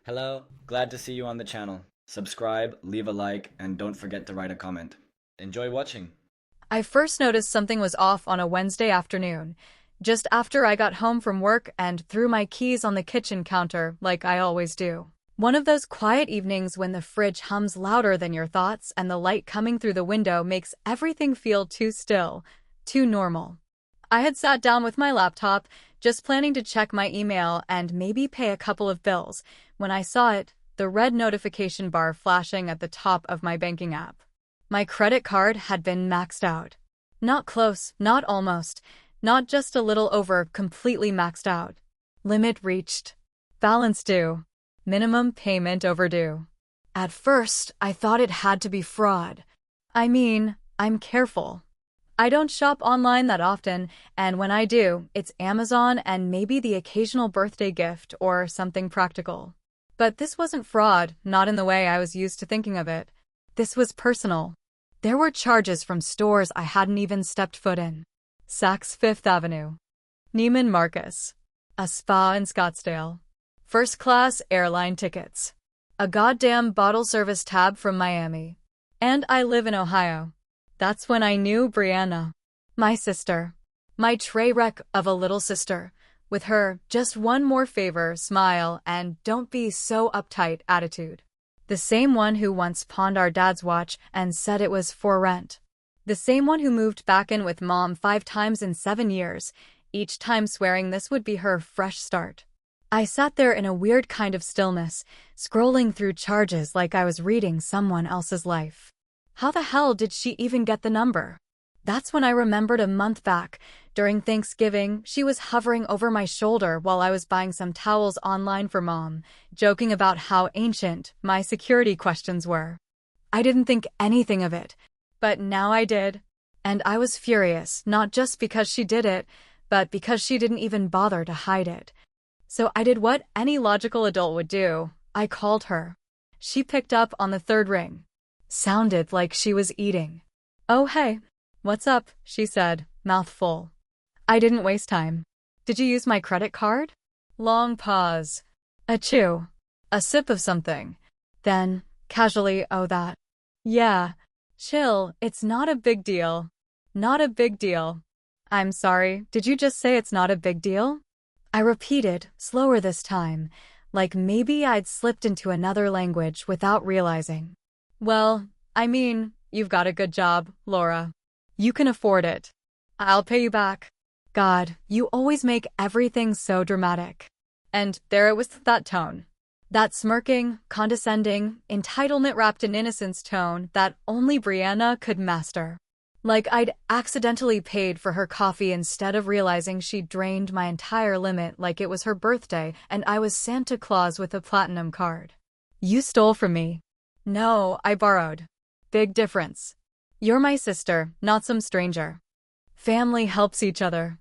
Hello, glad to see you on the channel. Subscribe, leave a like, and don't forget to write a comment. Enjoy watching. I first noticed something was off on a Wednesday afternoon, just after I got home from work and threw my keys on the kitchen counter like I always do. One of those quiet evenings when the fridge hums louder than your thoughts and the light coming through the window makes everything feel too still, too normal. I had sat down with my laptop, just planning to check my email and maybe pay a couple of bills, when I saw it, the red notification bar flashing at the top of my banking app. My credit card had been maxed out. Not close, not almost, not just a little over, completely maxed out. Limit reached. Balance due. Minimum payment overdue. At first, I thought it had to be fraud. I mean, I'm careful. I don't shop online that often, and when I do, it's Amazon and maybe the occasional birthday gift or something practical. But this wasn't fraud, not in the way I was used to thinking of it. This was personal. There were charges from stores I hadn't even stepped foot in. Saks Fifth Avenue. Neiman Marcus. A spa in Scottsdale. First-class airline tickets. A goddamn bottle service tab from Miami. And I live in Ohio. That's when I knew Brianna. My sister. My tray wreck of a little sister. With her, just one more favor, smile, and don't be so uptight attitude. The same one who once pawned our dad's watch and said it was for rent. The same one who moved back in with mom 5 times in 7 years, each time swearing this would be her fresh start. I sat there in a weird kind of stillness, scrolling through charges like I was reading someone else's life. How the hell did she even get the number? That's when I remembered a month back, during Thanksgiving, she was hovering over my shoulder while I was buying some towels online for mom, joking about how ancient my security questions were. I didn't think anything of it, but now I did. And I was furious, not just because she did it, but because she didn't even bother to hide it. So I did what any logical adult would do. I called her. She picked up on the 3rd ring. Sounded like she was eating. "Oh hey, what's up?" she said, mouth full. I didn't waste time. "Did you use my credit card?" Long pause. A chew. A sip of something. Then, casually, "Oh that. Yeah. Chill, it's not a big deal." Not a big deal. "I'm sorry, did you just say it's not a big deal?" I repeated, slower this time, like maybe I'd slipped into another language without realizing. "Well, I mean, you've got a good job, Laura. You can afford it. I'll pay you back." God, you always make everything so dramatic. And there it was, that tone. That smirking, condescending, entitlement wrapped in innocence tone that only Brianna could master. Like I'd accidentally paid for her coffee instead of realizing she'd drained my entire limit like it was her birthday and I was Santa Claus with a platinum card. "You stole from me." "No, I borrowed." "Big difference. You're my sister, not some stranger. Family helps each other.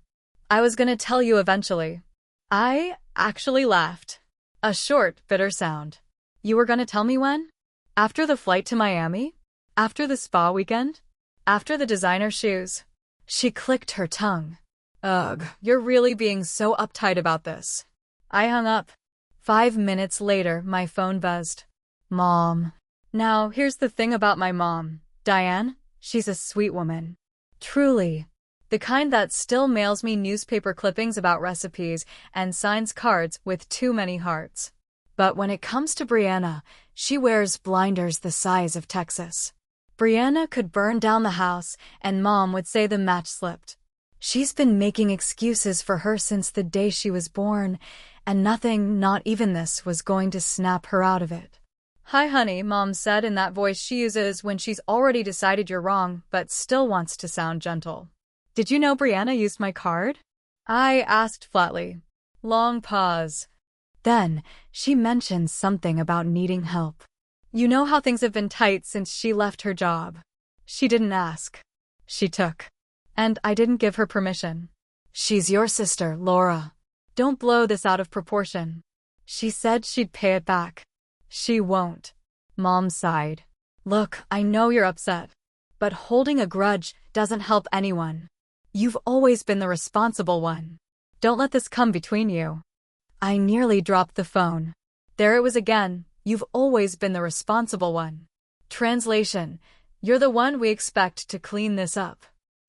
I was gonna tell you eventually." I actually laughed. A short, bitter sound. "You were gonna tell me when? After the flight to Miami? After the spa weekend? After the designer shoes?" She clicked her tongue. "Ugh, you're really being so uptight about this." I hung up. 5 minutes later, my phone buzzed. Mom. Now, here's the thing about my mom, Diane. She's a sweet woman. Truly. The kind that still mails me newspaper clippings about recipes and signs cards with too many hearts. But when it comes to Brianna, she wears blinders the size of Texas. Brianna could burn down the house, and Mom would say the match slipped. She's been making excuses for her since the day she was born, and nothing, not even this, was going to snap her out of it. "Hi, honey," Mom said in that voice she uses when she's already decided you're wrong but still wants to sound gentle. "Did you know Brianna used my card?" I asked flatly. Long pause. Then, she mentioned something about needing help. "You know how things have been tight since she left her job." She didn't ask. She took. And I didn't give her permission. "She's your sister, Laura. Don't blow this out of proportion." She said she'd pay it back. "She won't." Mom sighed. "Look, I know you're upset. But holding a grudge doesn't help anyone. You've always been the responsible one. Don't let this come between you." I nearly dropped the phone. There it was again. You've always been the responsible one. Translation: you're the one we expect to clean this up.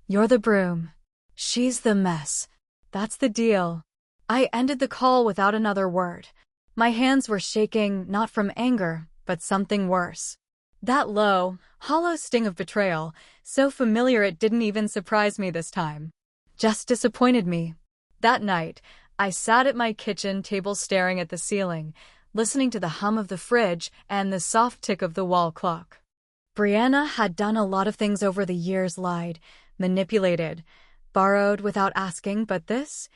You're the broom. She's the mess. That's the deal. I ended the call without another word. My hands were shaking, not from anger, but something worse. That low, hollow sting of betrayal, so familiar it didn't even surprise me this time. Just disappointed me. That night, I sat at my kitchen table staring at the ceiling, listening to the hum of the fridge and the soft tick of the wall clock. Brianna had done a lot of things over the years, lied, manipulated, borrowed without asking, but this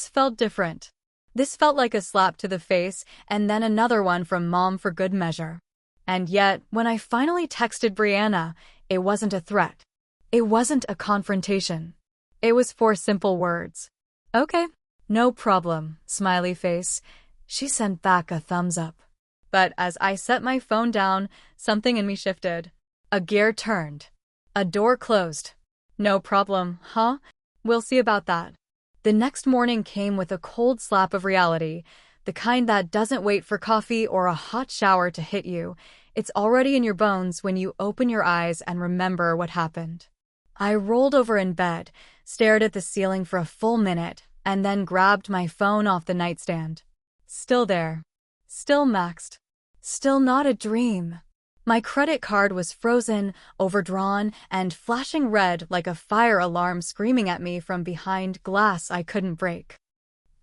felt different. This felt like a slap to the face, and then another one from Mom for good measure. And yet, when I finally texted Brianna, it wasn't a threat. It wasn't a confrontation. It was 4 simple words. Okay, no problem, smiley face. She sent back a thumbs up. But as I set my phone down, something in me shifted. A gear turned. A door closed. No problem, huh? We'll see about that. The next morning came with a cold slap of reality, the kind that doesn't wait for coffee or a hot shower to hit you. It's already in your bones when you open your eyes and remember what happened. I rolled over in bed, stared at the ceiling for a full minute, and then grabbed my phone off the nightstand. Still there. Still maxed. Still not a dream. My credit card was frozen, overdrawn, and flashing red like a fire alarm screaming at me from behind glass I couldn't break.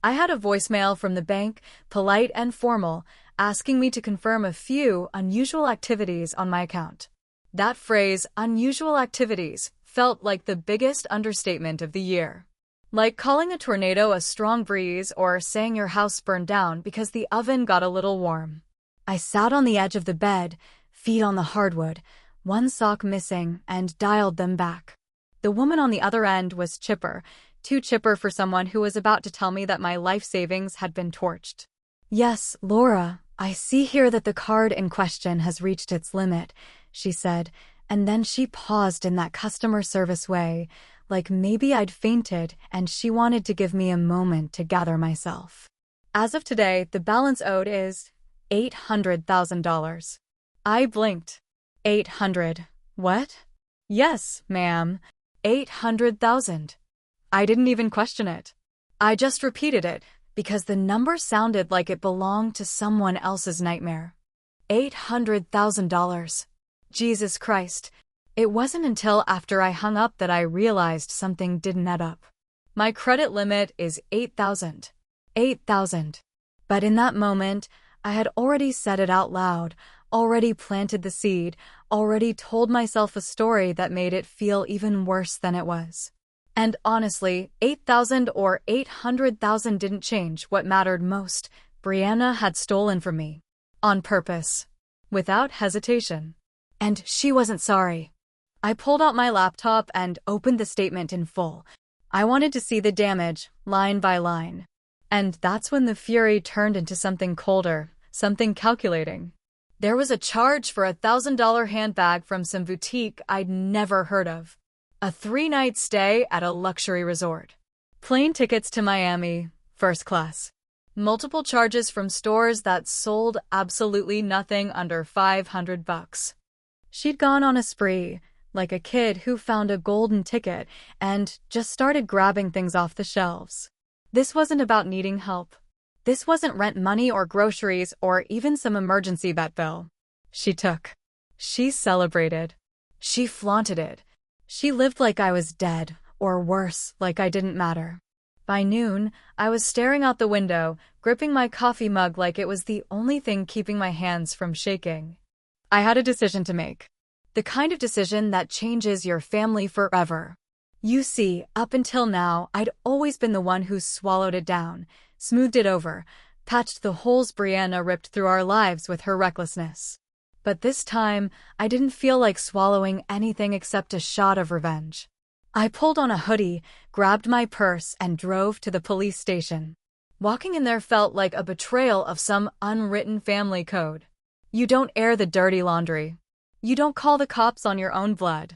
I had a voicemail from the bank, polite and formal, asking me to confirm a few unusual activities on my account. That phrase, unusual activities, felt like the biggest understatement of the year. Like calling a tornado a strong breeze or saying your house burned down because the oven got a little warm. I sat on the edge of the bed, feet on the hardwood, one sock missing, and dialed them back. The woman on the other end was chipper, too chipper for someone who was about to tell me that my life savings had been torched. Yes, Laura, I see here that the card in question has reached its limit, she said, and then she paused in that customer service way, like maybe I'd fainted and she wanted to give me a moment to gather myself. As of today, the balance owed is $800,000. I blinked. 800. What? Yes, ma'am. 800,000. I didn't even question it. I just repeated it, because the number sounded like it belonged to someone else's nightmare. $800,000. Jesus Christ. It wasn't until after I hung up that I realized something didn't add up. My credit limit is $8,000. $8,000. But in that moment, I had already said it out loud, already planted the seed, already told myself a story that made it feel even worse than it was. And honestly, 8,000 or 800,000 didn't change what mattered most. Brianna had stolen from me. On purpose. Without hesitation. And she wasn't sorry. I pulled out my laptop and opened the statement in full. I wanted to see the damage, line by line. And that's when the fury turned into something colder, something calculating. There was a charge for a $1,000 handbag from some boutique I'd never heard of. A 3-night stay at a luxury resort. Plane tickets to Miami, first class. Multiple charges from stores that sold absolutely nothing under $500. She'd gone on a spree, like a kid who found a golden ticket and just started grabbing things off the shelves. This wasn't about needing help. This wasn't rent money or groceries or even some emergency vet bill. She took. She celebrated. She flaunted it. She lived like I was dead, or worse, like I didn't matter. By noon, I was staring out the window, gripping my coffee mug like it was the only thing keeping my hands from shaking. I had a decision to make. The kind of decision that changes your family forever. You see, up until now, I'd always been the one who swallowed it down, smoothed it over, patched the holes Brianna ripped through our lives with her recklessness. But this time, I didn't feel like swallowing anything except a shot of revenge. I pulled on a hoodie, grabbed my purse, and drove to the police station. Walking in there felt like a betrayal of some unwritten family code. You don't air the dirty laundry. You don't call the cops on your own blood.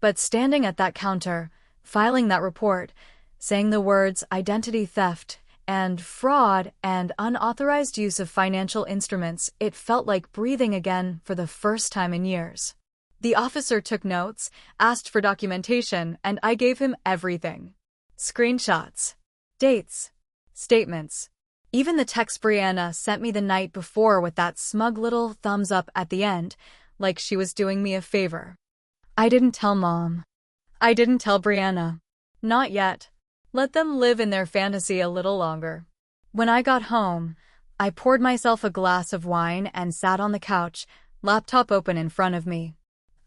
But standing at that counter, filing that report, saying the words identity theft and fraud and unauthorized use of financial instruments. It felt like breathing again for the first time in years. The officer took notes, asked for documentation, and I gave him everything. Screenshots, dates, statements. Even the text Brianna sent me the night before with that smug little thumbs up at the end, like she was doing me a favor. I didn't tell Mom. I didn't tell Brianna. Not yet. Let them live in their fantasy a little longer. When I got home, I poured myself a glass of wine and sat on the couch, laptop open in front of me.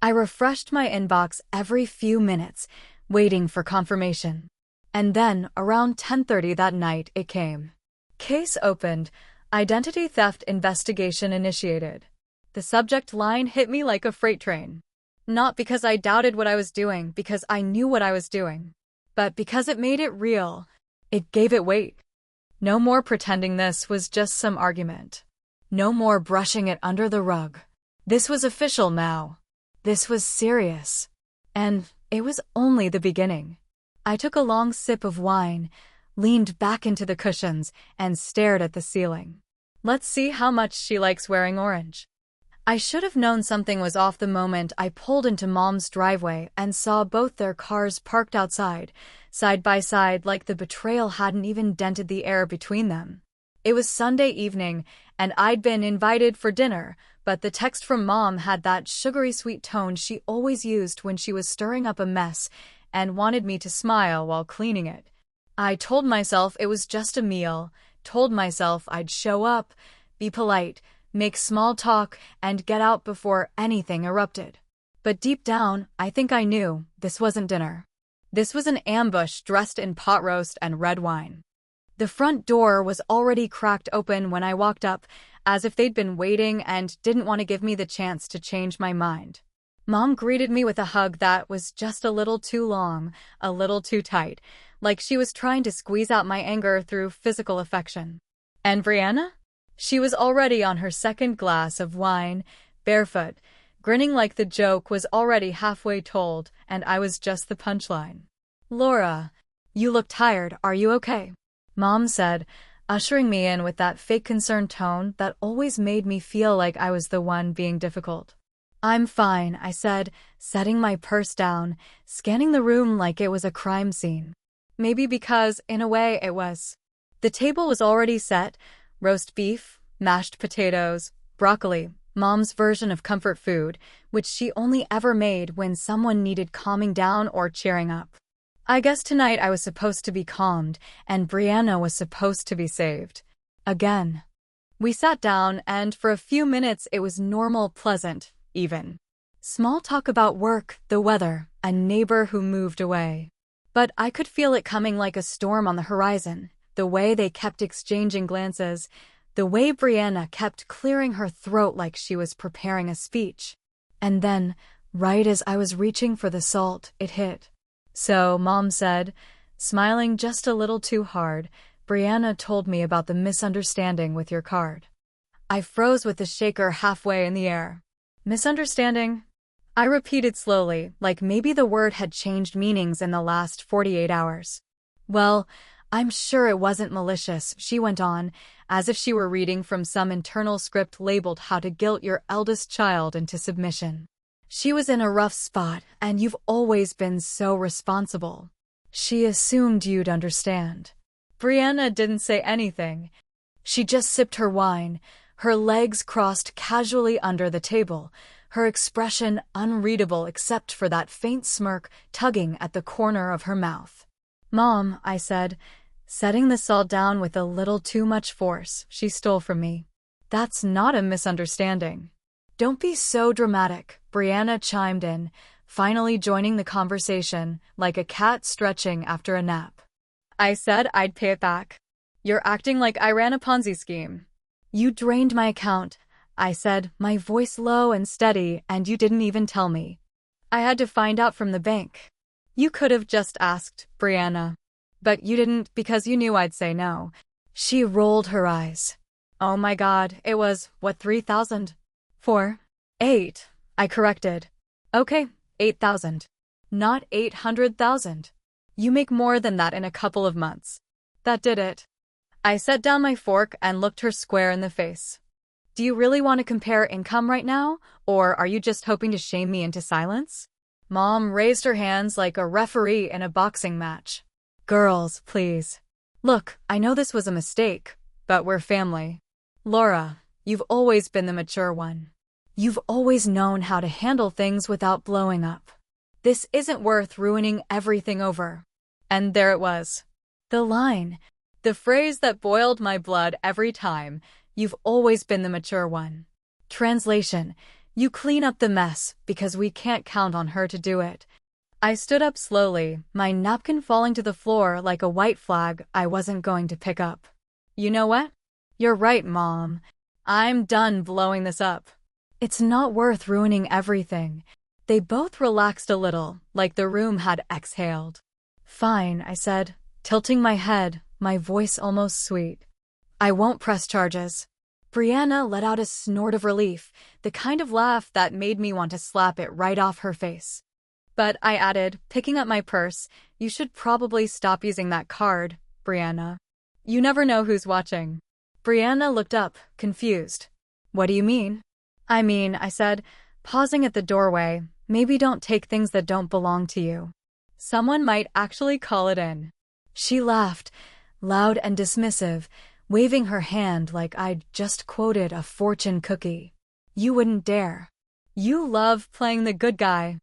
I refreshed my inbox every few minutes, waiting for confirmation. And then, around 10:30 that night, it came. Case opened. Identity theft investigation initiated. The subject line hit me like a freight train. Not because I doubted what I was doing, because I knew what I was doing, but because it made it real. It gave it weight. No more pretending this was just some argument. No more brushing it under the rug. This was official now. This was serious. And it was only the beginning. I took a long sip of wine, leaned back into the cushions, and stared at the ceiling. Let's see how much she likes wearing orange. I should have known something was off the moment I pulled into Mom's driveway and saw both their cars parked outside, side by side, like the betrayal hadn't even dented the air between them. It was Sunday evening, and I'd been invited for dinner, but the text from Mom had that sugary sweet tone she always used when she was stirring up a mess and wanted me to smile while cleaning it. I told myself it was just a meal, told myself I'd show up, be polite, make small talk, and get out before anything erupted. But deep down, I think I knew this wasn't dinner. This was an ambush dressed in pot roast and red wine. The front door was already cracked open when I walked up, as if they'd been waiting and didn't want to give me the chance to change my mind. Mom greeted me with a hug that was just a little too long, a little too tight, like she was trying to squeeze out my anger through physical affection. And Brianna? She was already on her second glass of wine, barefoot, grinning like the joke was already halfway told, and I was just the punchline. "Laura, you look tired, are you okay?" Mom said, ushering me in with that fake concerned tone that always made me feel like I was the one being difficult. "I'm fine," I said, setting my purse down, scanning the room like it was a crime scene. Maybe because, in a way, it was. The table was already set: roast beef, mashed potatoes, broccoli, Mom's version of comfort food, which she only ever made when someone needed calming down or cheering up. I guess tonight I was supposed to be calmed, and Brianna was supposed to be saved. Again. We sat down, and for a few minutes it was normal, pleasant, even. Small talk about work, the weather, a neighbor who moved away. But I could feel it coming like a storm on the horizon, the way they kept exchanging glances, the way Brianna kept clearing her throat like she was preparing a speech. And then, right as I was reaching for the salt, it hit. "So," Mom said, smiling just a little too hard, "Brianna told me about the misunderstanding with your card." I froze with the shaker halfway in the air. "Misunderstanding?" I repeated slowly, like maybe the word had changed meanings in the last 48 hours. "Well, I'm sure it wasn't malicious," she went on, as if she were reading from some internal script labeled "How to Guilt Your Eldest Child into Submission." "She was in a rough spot, and you've always been so responsible. She assumed you'd understand." Brianna didn't say anything. She just sipped her wine, her legs crossed casually under the table, her expression unreadable except for that faint smirk tugging at the corner of her mouth. "Mom," I said, setting the salt down with a little too much force she stole from me, "that's not a misunderstanding." "Don't be so dramatic," Brianna chimed in, finally joining the conversation like a cat stretching after a nap. I said I'd pay it back. "You're acting like I ran a Ponzi scheme." "You drained my account," I said, my voice low and steady, "and you didn't even tell me. I had to find out from the bank." "You could have just asked, Brianna. But you didn't because you knew I'd say no." She rolled her eyes. "Oh my God, it was, what, 3,000? 4? 8, I corrected. "Okay, 8,000. Not 800,000. You make more than that in a couple of months." That did it. I set down my fork and looked her square in the face. Do you really want to compare income right now, or are you just hoping to shame me into silence? Mom raised her hands like a referee in a boxing match. Girls, please. Look, I know this was a mistake, but we're family. Laura, you've always been the mature one. You've always known how to handle things without blowing up. This isn't worth ruining everything over. And there it was. The line. The phrase that boiled my blood every time. You've always been the mature one. Translation. You clean up the mess because we can't count on her to do it. I stood up slowly, my napkin falling to the floor like a white flag I wasn't going to pick up. You know what? You're right, Mom. I'm done blowing this up. It's not worth ruining everything. They both relaxed a little, like the room had exhaled. Fine, I said, tilting my head, my voice almost sweet. I won't press charges. Brianna let out a snort of relief, the kind of laugh that made me want to slap it right off her face. But I added, picking up my purse, you should probably stop using that card, Brianna. You never know who's watching. Brianna looked up, confused. What do you mean? I said, pausing at the doorway, maybe don't take things that don't belong to you. Someone might actually call it in. She laughed, loud and dismissive, waving her hand like I'd just quoted a fortune cookie. You wouldn't dare. You love playing the good guy.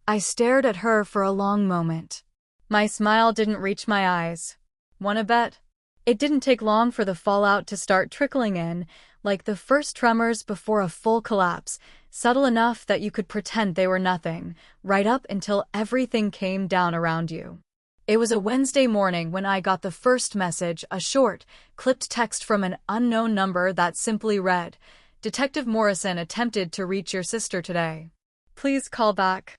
I stared at her for a long moment. My smile didn't reach my eyes. Wanna bet? It didn't take long for the fallout to start trickling in, like the first tremors before a full collapse, subtle enough that you could pretend they were nothing, right up until everything came down around you. It was a Wednesday morning when I got the first message, a short, clipped text from an unknown number that simply read, Detective Morrison attempted to reach your sister today. Please call back.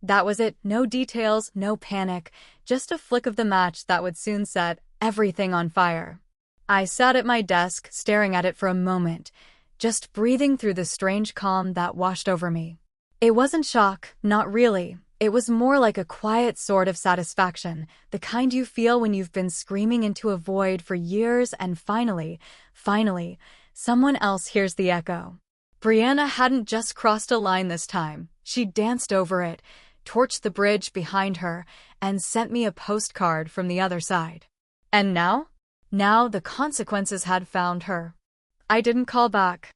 That was it, no details, no panic, just a flick of the match that would soon set everything on fire. I sat at my desk, staring at it for a moment, just breathing through the strange calm that washed over me. It wasn't shock, not really. It was more like a quiet sort of satisfaction, the kind you feel when you've been screaming into a void for years and finally, someone else hears the echo. Brianna hadn't just crossed a line this time. She danced over it, torched the bridge behind her, and sent me a postcard from the other side. And now? Now the consequences had found her. I didn't call back.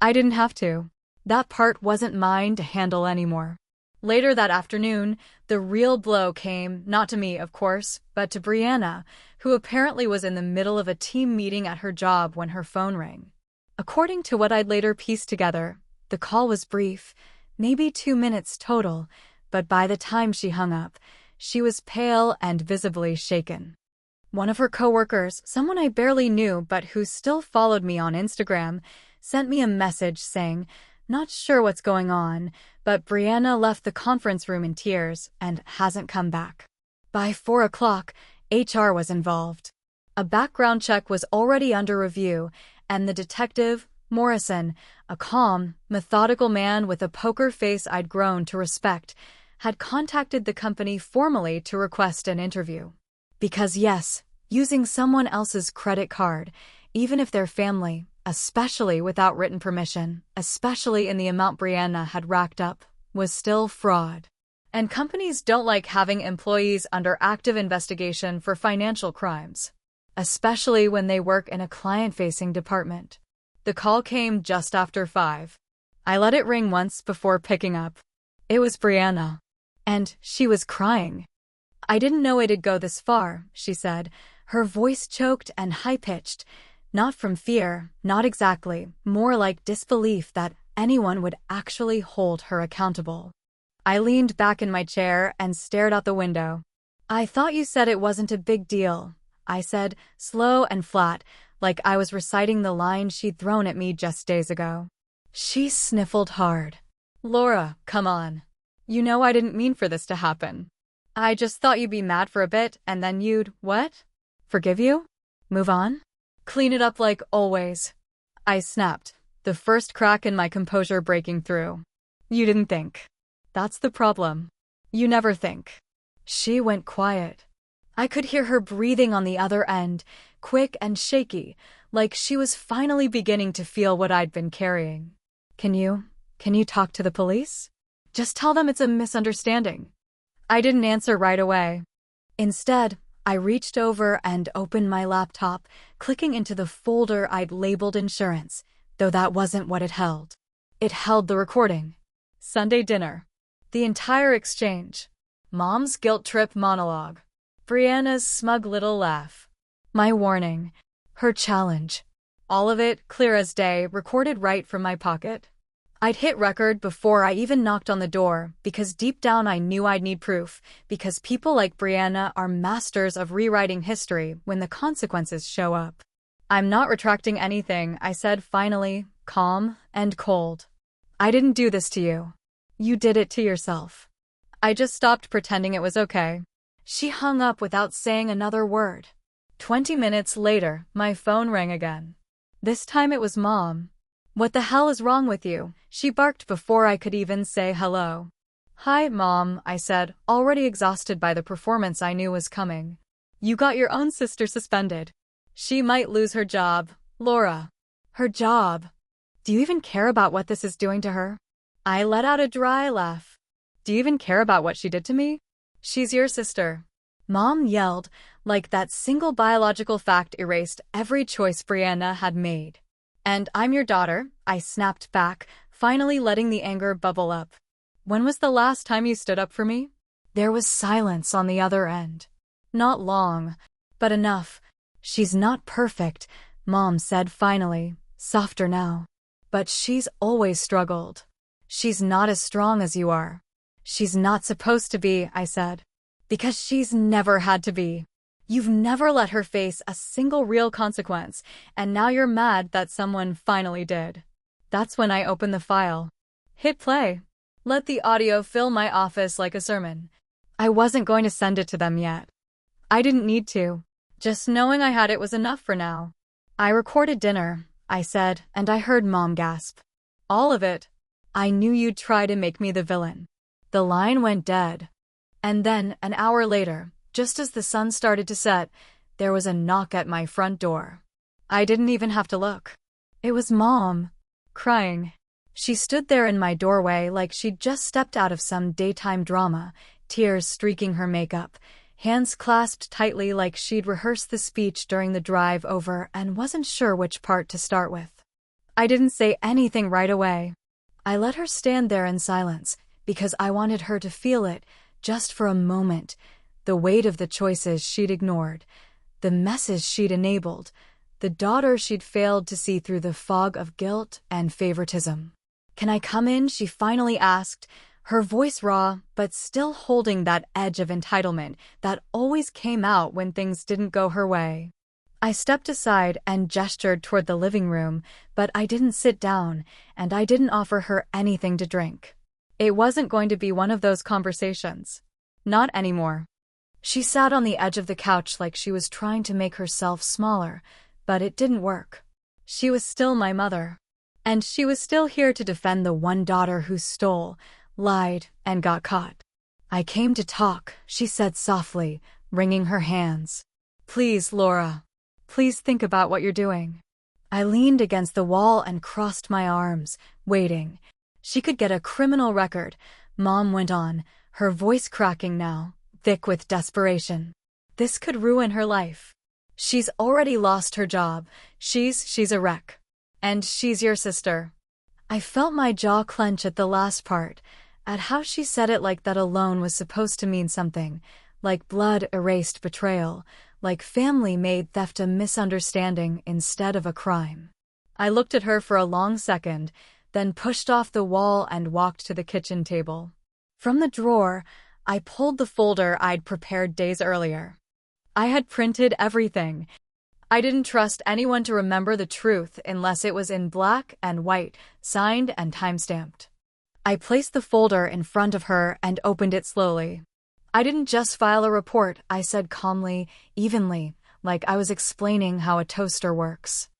I didn't have to. That part wasn't mine to handle anymore. Later that afternoon, the real blow came, not to me, of course, but to Brianna, who apparently was in the middle of a team meeting at her job when her phone rang. According to what I'd later pieced together, the call was brief, maybe 2 minutes total, but by the time she hung up, she was pale and visibly shaken. One of her coworkers, someone I barely knew but who still followed me on Instagram, sent me a message saying, not sure what's going on, but Brianna left the conference room in tears and hasn't come back. By 4 o'clock, HR was involved. A background check was already under review, and the detective, Morrison, a calm, methodical man with a poker face I'd grown to respect, had contacted the company formally to request an interview. Because yes, using someone else's credit card, even if they're family, especially without written permission, especially in the amount Brianna had racked up, was still fraud. And companies don't like having employees under active investigation for financial crimes, especially when they work in a client-facing department. The call came just after 5. I let it ring once before picking up. It was Brianna. And she was crying. I didn't know it'd go this far, she said, her voice choked and high-pitched. Not from fear, not exactly, more like disbelief that anyone would actually hold her accountable. I leaned back in my chair and stared out the window. I thought you said it wasn't a big deal, I said, slow and flat, like I was reciting the line she'd thrown at me just days ago. She sniffled hard. Laura, come on. You know I didn't mean for this to happen. I just thought you'd be mad for a bit and then you'd, what? Forgive you? Move on? Clean it up like always. I snapped, the first crack in my composure breaking through. You didn't think. That's the problem. You never think. She went quiet. I could hear her breathing on the other end, quick and shaky, like she was finally beginning to feel what I'd been carrying. Can you talk to the police? Just tell them it's a misunderstanding. I didn't answer right away. Instead, I reached over and opened my laptop, clicking into the folder I'd labeled insurance, though that wasn't what it held. It held the recording. Sunday dinner. The entire exchange. Mom's guilt trip monologue. Brianna's smug little laugh. My warning. Her challenge. All of it, clear as day, recorded right from my pocket. I'd hit record before I even knocked on the door, because deep down I knew I'd need proof, because people like Brianna are masters of rewriting history when the consequences show up. I'm not retracting anything, I said finally, calm and cold. I didn't do this to you. You did it to yourself. I just stopped pretending it was okay. She hung up without saying another word. 20 minutes later, my phone rang again. This time it was Mom. What the hell is wrong with you? She barked before I could even say hello. Hi, Mom, I said, already exhausted by the performance I knew was coming. You got your own sister suspended. She might lose her job, Laura. Her job. Do you even care about what this is doing to her? I let out a dry laugh. Do you even care about what she did to me? She's your sister. Mom yelled, like that single biological fact erased every choice Brianna had made. And I'm your daughter, I snapped back, finally letting the anger bubble up. When was the last time you stood up for me? There was silence on the other end. Not long, but enough. She's not perfect, Mom said finally, softer now. But she's always struggled. She's not as strong as you are. She's not supposed to be, I said. Because she's never had to be. You've never let her face a single real consequence, and now you're mad that someone finally did. That's when I opened the file. Hit play. Let the audio fill my office like a sermon. I wasn't going to send it to them yet. I didn't need to. Just knowing I had it was enough for now. I recorded dinner, I said, and I heard Mom gasp. All of it. I knew you'd try to make me the villain. The line went dead. And then, an hour later, just as the sun started to set, there was a knock at my front door. I didn't even have to look. It was Mom, crying. She stood there in my doorway like she'd just stepped out of some daytime drama, tears streaking her makeup, hands clasped tightly like she'd rehearsed the speech during the drive over and wasn't sure which part to start with. I didn't say anything right away. I let her stand there in silence, because I wanted her to feel it, just for a moment, the weight of the choices she'd ignored, the messes she'd enabled, the daughter she'd failed to see through the fog of guilt and favoritism. Can I come in? She finally asked, her voice raw, but still holding that edge of entitlement that always came out when things didn't go her way. I stepped aside and gestured toward the living room, but I didn't sit down, and I didn't offer her anything to drink. It wasn't going to be one of those conversations. Not anymore. She sat on the edge of the couch like she was trying to make herself smaller, but it didn't work. She was still my mother. And she was still here to defend the one daughter who stole, lied, and got caught. I came to talk, she said softly, wringing her hands. Please, Laura. Please think about what you're doing. I leaned against the wall and crossed my arms, waiting. She could get a criminal record, Mom went on, her voice cracking now, thick with desperation. This could ruin her life. She's already lost her job. She's a wreck. And she's your sister. I felt my jaw clench at the last part, at how she said it like that alone was supposed to mean something, like blood-erased betrayal, like family-made theft a misunderstanding instead of a crime. I looked at her for a long second, then pushed off the wall and walked to the kitchen table. From the drawer, I pulled the folder I'd prepared days earlier. I had printed everything. I didn't trust anyone to remember the truth unless it was in black and white, signed and time-stamped. I placed the folder in front of her and opened it slowly. I didn't just file a report, I said calmly, evenly, like I was explaining how a toaster works.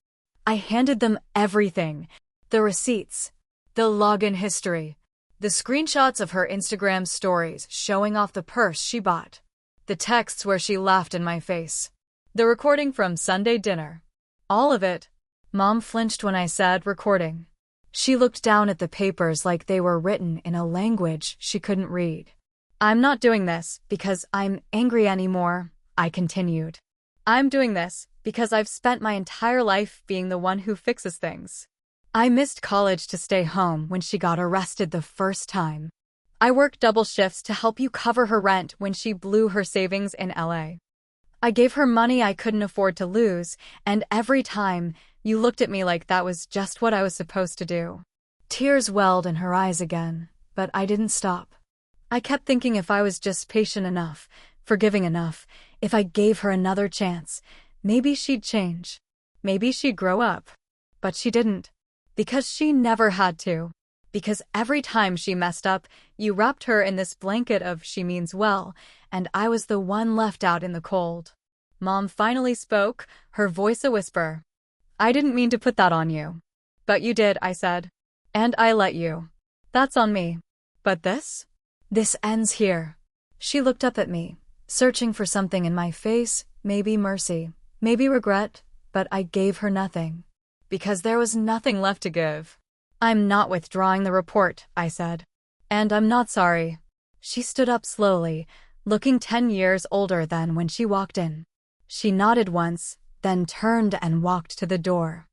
I handed them everything. The receipts, the login history, the screenshots of her Instagram stories showing off the purse she bought, the texts where she laughed in my face, the recording from Sunday dinner. All of it. Mom flinched when I said recording. She looked down at the papers like they were written in a language she couldn't read. I'm not doing this because I'm angry anymore, I continued. I'm doing this because I've spent my entire life being the one who fixes things. I missed college to stay home when she got arrested the first time. I worked double shifts to help you cover her rent when she blew her savings in LA. I gave her money I couldn't afford to lose, and every time, you looked at me like that was just what I was supposed to do. Tears welled in her eyes again, but I didn't stop. I kept thinking if I was just patient enough, forgiving enough, if I gave her another chance, maybe she'd change. Maybe she'd grow up. But she didn't. Because she never had to. Because every time she messed up, you wrapped her in this blanket of she means well, and I was the one left out in the cold. Mom finally spoke, her voice a whisper. I didn't mean to put that on you. But you did, I said. And I let you. That's on me. But this? This ends here. She looked up at me, searching for something in my face, maybe mercy, maybe regret, but I gave her nothing. Because there was nothing left to give. I'm not withdrawing the report, I said. And I'm not sorry. She stood up slowly, looking 10 years older than when she walked in. She nodded once, then turned and walked to the door.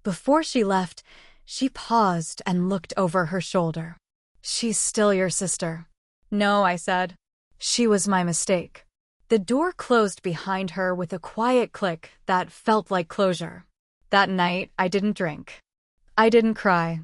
Before she left, she paused and looked over her shoulder. She's still your sister. No, I said. She was my mistake. The door closed behind her with a quiet click that felt like closure. That night, I didn't drink. I didn't cry.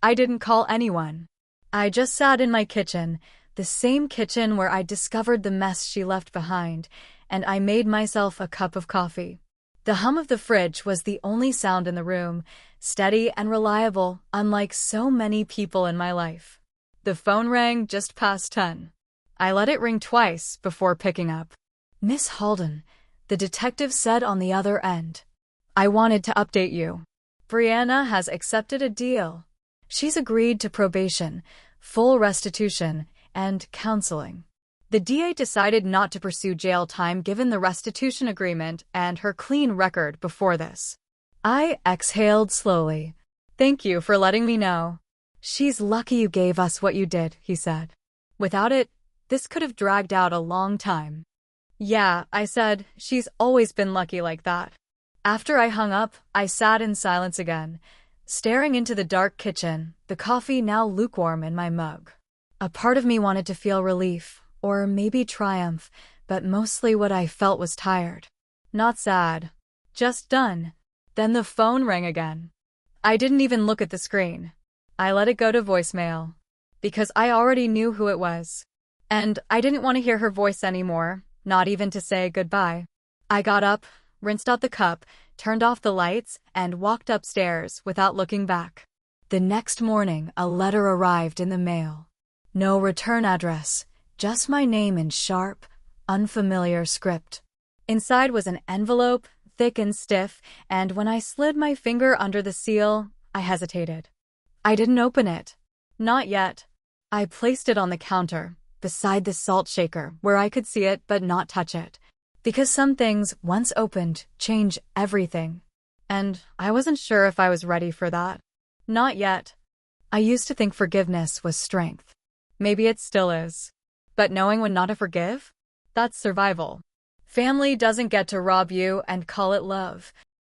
I didn't call anyone. I just sat in my kitchen, the same kitchen where I discovered the mess she left behind, and I made myself a cup of coffee. The hum of the fridge was the only sound in the room, steady and reliable, unlike so many people in my life. The phone rang just past 10. I let it ring twice before picking up. Miss Halden, the detective said on the other end. I wanted to update you. Brianna has accepted a deal. She's agreed to probation, full restitution, and counseling. The DA decided not to pursue jail time given the restitution agreement and her clean record before this. I exhaled slowly. Thank you for letting me know. She's lucky you gave us what you did, he said. Without it, this could have dragged out a long time. Yeah, I said, she's always been lucky like that. After I hung up, I sat in silence again, staring into the dark kitchen, the coffee now lukewarm in my mug. A part of me wanted to feel relief, or maybe triumph, but mostly what I felt was tired. Not sad. Just done. Then the phone rang again. I didn't even look at the screen. I let it go to voicemail. Because I already knew who it was. And I didn't want to hear her voice anymore, not even to say goodbye. I got up, rinsed out the cup, turned off the lights, and walked upstairs without looking back. The next morning, a letter arrived in the mail. No return address, just my name in sharp, unfamiliar script. Inside was an envelope, thick and stiff, and when I slid my finger under the seal, I hesitated. I didn't open it. Not yet. I placed it on the counter, beside the salt shaker, where I could see it but not touch it. Because some things, once opened, change everything. And I wasn't sure if I was ready for that. Not yet. I used to think forgiveness was strength. Maybe it still is. But knowing when not to forgive? That's survival. Family doesn't get to rob you and call it love.